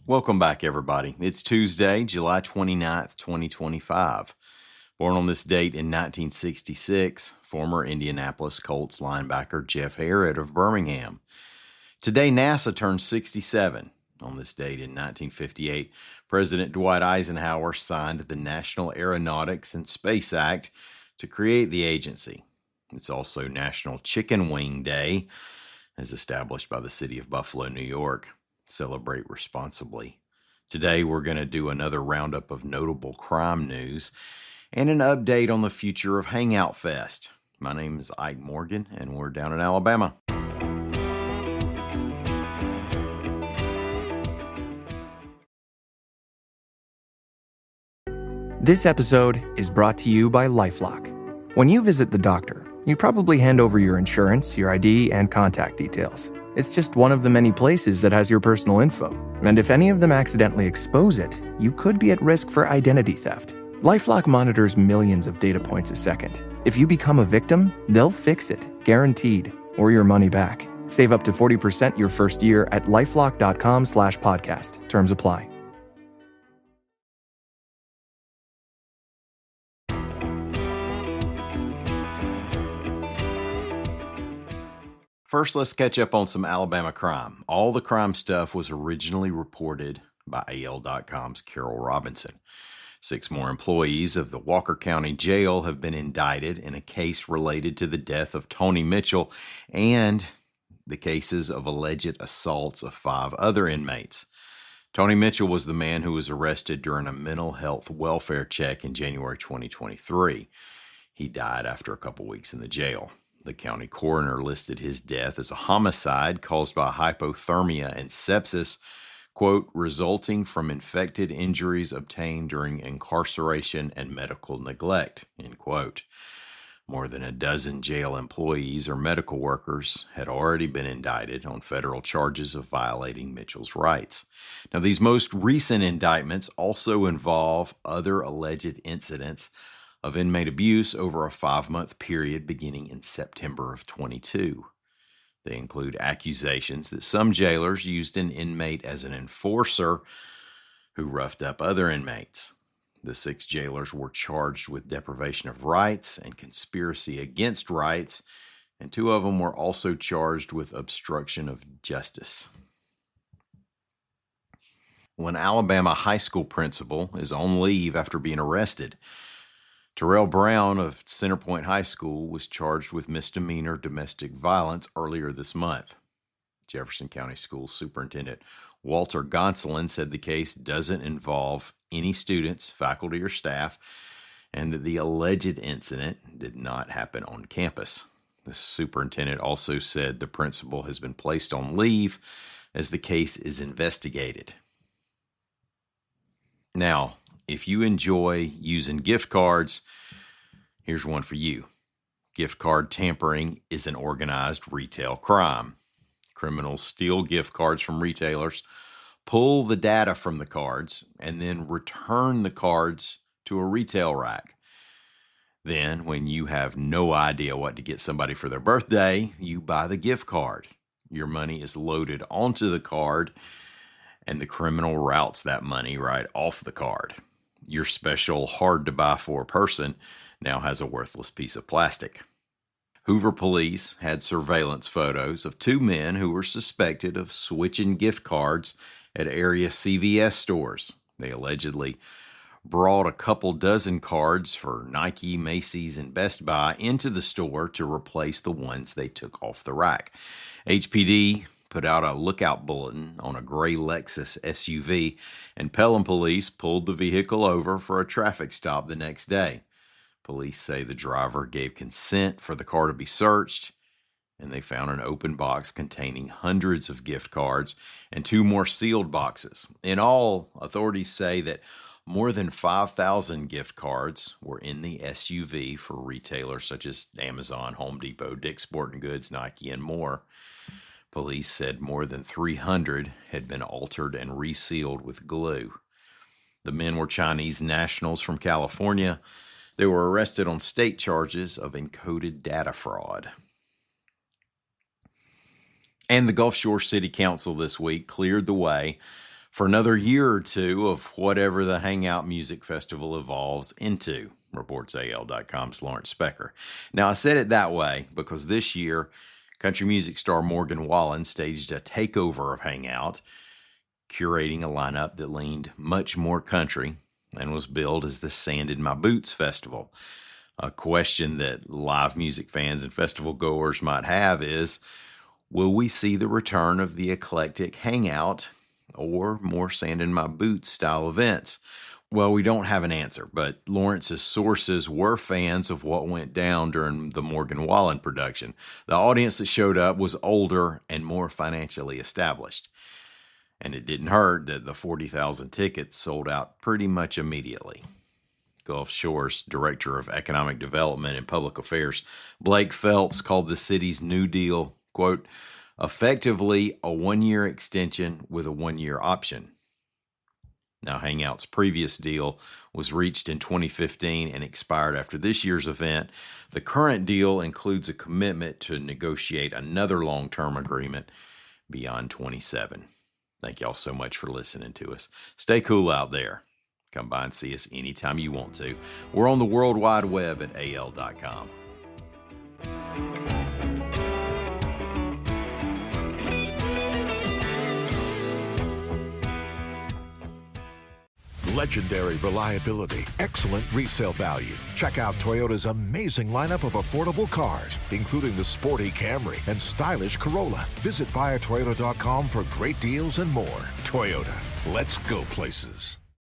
Welcome back, everybody. It's Tuesday, July 29th, 2025. Born on this date in 1966, former Indianapolis Colts linebacker Jeff Harrod of Birmingham. Today, NASA turns 67. On this date in 1958, President Dwight Eisenhower signed the National Aeronautics and Space Act to create the agency. It's also National Chicken Wing Day, as established by the city of Buffalo, New York. Celebrate responsibly. Today, we're going to do another roundup of notable crime news and an update on the future of Hangout Fest. My name is Ike Morgan, and we're down in Alabama. This episode is brought to you by LifeLock. When you visit the doctor, you probably hand over your insurance, your ID, and contact details. It's just one of the many places that has your personal info. And if any of them accidentally expose it, you could be at risk for identity theft. LifeLock monitors millions of data points a second. If you become a victim, they'll fix it, guaranteed, or your money back. Save up to 40% your first year at lifelock.com/podcast. Terms apply. First, let's catch up on some Alabama crime. All the crime stuff was originally reported by AL.com's Carol Robinson. 6 more employees of the Walker County Jail have been indicted in a case related to the death of Tony Mitchell and the cases of alleged assaults of 5 other inmates. Tony Mitchell was the man who was arrested during a mental health welfare check in January 2023. He died after a couple weeks in the jail. The county coroner listed his death as a homicide caused by hypothermia and sepsis, quote, resulting from infected injuries obtained during incarceration and medical neglect, end quote. More than a dozen jail employees or medical workers had already been indicted on federal charges of violating Mitchell's rights. Now, these most recent indictments also involve other alleged incidents of inmate abuse over a 5-month period beginning in September of 22. They include accusations that some jailers used an inmate as an enforcer who roughed up other inmates. The 6 jailers were charged with deprivation of rights and conspiracy against rights, and 2 of them were also charged with obstruction of justice. When Alabama high school principal is on leave after being arrested, Terrell Brown of Centerpoint High School was charged with misdemeanor domestic violence earlier this month. Jefferson County School Superintendent Walter Gonsolin said the case doesn't involve any students, faculty, or staff, and that the alleged incident did not happen on campus. The superintendent also said the principal has been placed on leave as the case is investigated. Now, if you enjoy using gift cards, here's one for you. Gift card tampering is an organized retail crime. Criminals steal gift cards from retailers, pull the data from the cards, and then return the cards to a retail rack. Then, when you have no idea what to get somebody for their birthday, you buy the gift card. Your money is loaded onto the card, and the criminal routes that money right off the card. Your special hard-to-buy-for person now has a worthless piece of plastic. Hoover police had surveillance photos of 2 men who were suspected of switching gift cards at area CVS stores. They allegedly brought a couple dozen cards for Nike, Macy's, and Best Buy into the store to replace the ones they took off the rack. HPD put out a lookout bulletin on a gray Lexus SUV, and Pelham police pulled the vehicle over for a traffic stop the next day. Police say the driver gave consent for the car to be searched, and they found an open box containing hundreds of gift cards and 2 more sealed boxes. In all, authorities say that more than 5,000 gift cards were in the SUV for retailers such as Amazon, Home Depot, Dick's Sporting Goods, Nike, and more. Police said more than 300 had been altered and resealed with glue. The men were Chinese nationals from California. They were arrested on state charges of encoded data fraud. And the Gulf Shore City Council this week cleared the way for another year or two of whatever the Hangout Music Festival evolves into, reports AL.com's Lawrence Specker. Now, I said it that way because this year, country music star Morgan Wallen staged a takeover of Hangout, curating a lineup that leaned much more country and was billed as the Sand in My Boots Festival. A question that live music fans and festival goers might have is, will we see the return of the eclectic Hangout or more Sand in My Boots style events? Well, we don't have an answer, but Lawrence's sources were fans of what went down during the Morgan Wallen production. The audience that showed up was older and more financially established. And it didn't hurt that the 40,000 tickets sold out pretty much immediately. Gulf Shore's Director of Economic Development and Public Affairs, Blake Phelps, called the city's New Deal, quote, effectively a one-year extension with a one-year option. Now, Hangout's previous deal was reached in 2015 and expired after this year's event. The current deal includes a commitment to negotiate another long-term agreement beyond 27. Thank y'all so much for listening to us. Stay cool out there. Come by and see us anytime you want to. We're on the World Wide Web at AL.com. Legendary reliability, excellent resale value. Check out Toyota's amazing lineup of affordable cars, including the sporty Camry and stylish Corolla. Visit buyatoyota.com for great deals and more. Toyota, let's go places.